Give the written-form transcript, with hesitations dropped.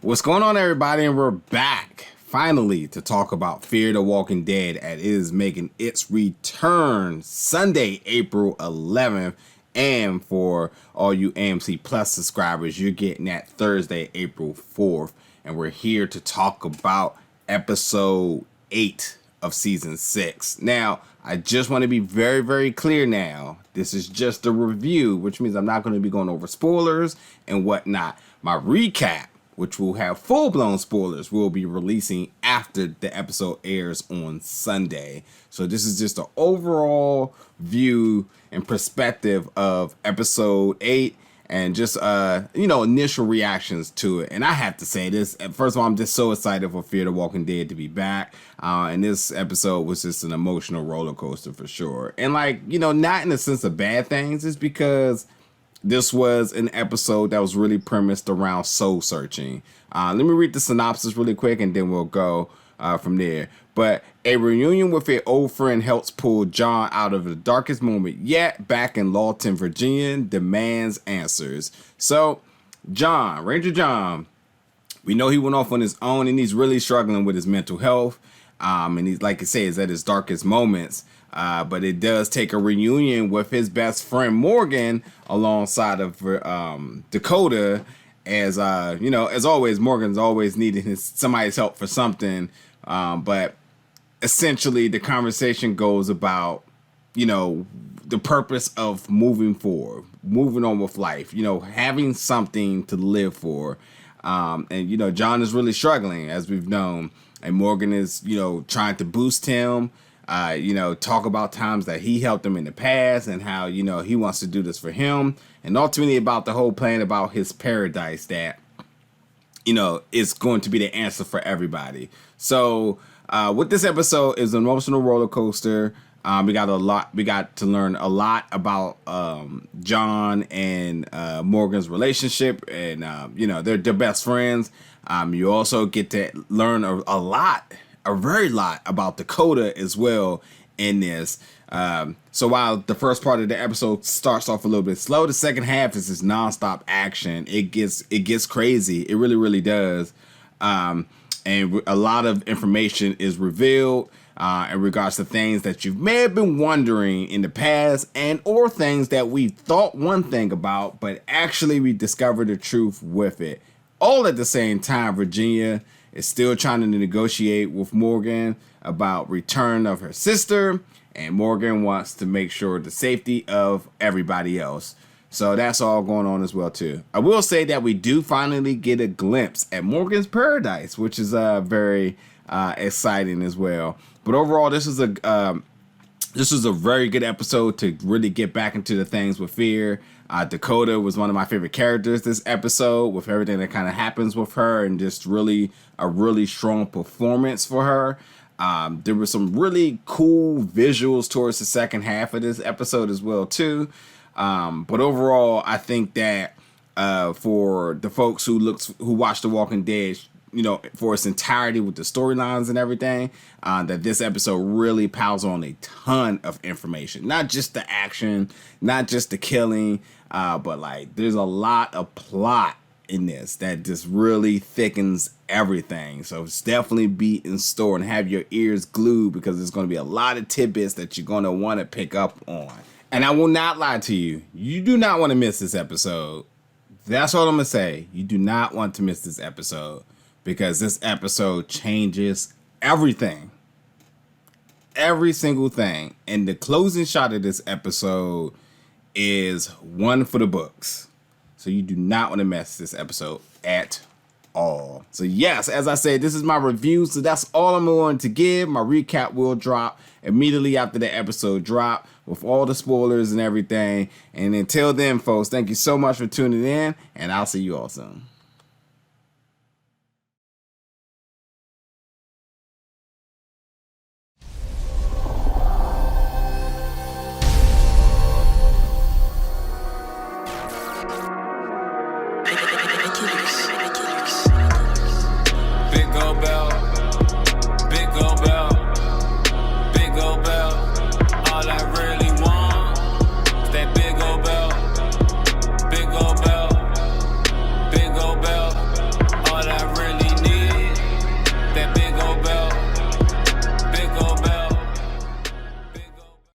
What's going on, everybody? And we're back finally to talk about Fear the Walking Dead, as it is making its return Sunday, April 11th. And for all you AMC Plus subscribers, you're getting that Thursday, April 4th. And we're here to talk about episode 8 of season 6. Now, I just want to be very, very clear now. This is just a review, which means I'm not going to be going over spoilers and whatnot. My recap, which will have full-blown spoilers, will be releasing after the episode airs on Sunday. So this is just an overall view and perspective of episode 8 and just, initial reactions to it. And I have to say this, first of all, I'm just so excited for Fear the Walking Dead to be back. And this episode was just an emotional roller coaster for sure. And not in the sense of bad things, it's because this was an episode that was really premised around soul searching. Let me read the synopsis really quick and then we'll go from there. But a reunion with an old friend helps pull John out of the darkest moment yet back in Lawton, Virginia, demands answers. So, Ranger John, we know he went off on his own and he's really struggling with his mental health. And he's, like I say, is at his darkest moments. But it does take a reunion with his best friend Morgan alongside of Dakota, as as always, Morgan's always needing somebody's help for something. But essentially, the conversation goes about the purpose of moving forward, moving on with life. Having something to live for. And John is really struggling, as we've known, and Morgan is trying to boost him. Talk about times that he helped him in the past and how, he wants to do this for him. And ultimately about the whole plan about his paradise that, is going to be the answer for everybody. So, with this episode is an emotional roller coaster. We got to learn a lot about John and Morgan's relationship, and they're best friends. You also get to learn a very lot about Dakota as well in this. So while the first part of the episode starts off a little bit slow, the second half is this nonstop action. It gets crazy. It really, really does. And a lot of information is revealed in regards to things that you may have been wondering in the past or things that we thought one thing about, but actually we discovered the truth with it. All at the same time, Virginia is still trying to negotiate with Morgan about return of her sister, and Morgan wants to make sure the safety of everybody else. So that's all going on as well too. I will say that we do finally get a glimpse at Morgan's paradise, which is very exciting as well. But overall, this is a very good episode to really get back into the things with Fear. Dakota was one of my favorite characters this episode, with everything that kind of happens with her and just really a really strong performance for her. There were some really cool visuals towards the second half of this episode as well too. But overall, I think that for the folks who watch The Walking Dead, for its entirety with the storylines and everything, that this episode really piles on a ton of information. Not just the action, not just the killing, but there's a lot of plot in this that just really thickens everything. So it's definitely be in store and have your ears glued, because there's going to be a lot of tidbits that you're going to want to pick up on. And I will not lie to you. You do not want to miss this episode. That's all I'm going to say. You do not want to miss this episode, because this episode changes everything. Every single thing. And the closing shot of this episode is one for the books. So you do not want to miss this episode at all. So yes, as I said, this is my review. So that's all I'm going to give. My recap will drop immediately after the episode drop, with all the spoilers and everything. And until then, folks, thank you so much for tuning in, and I'll see you all soon.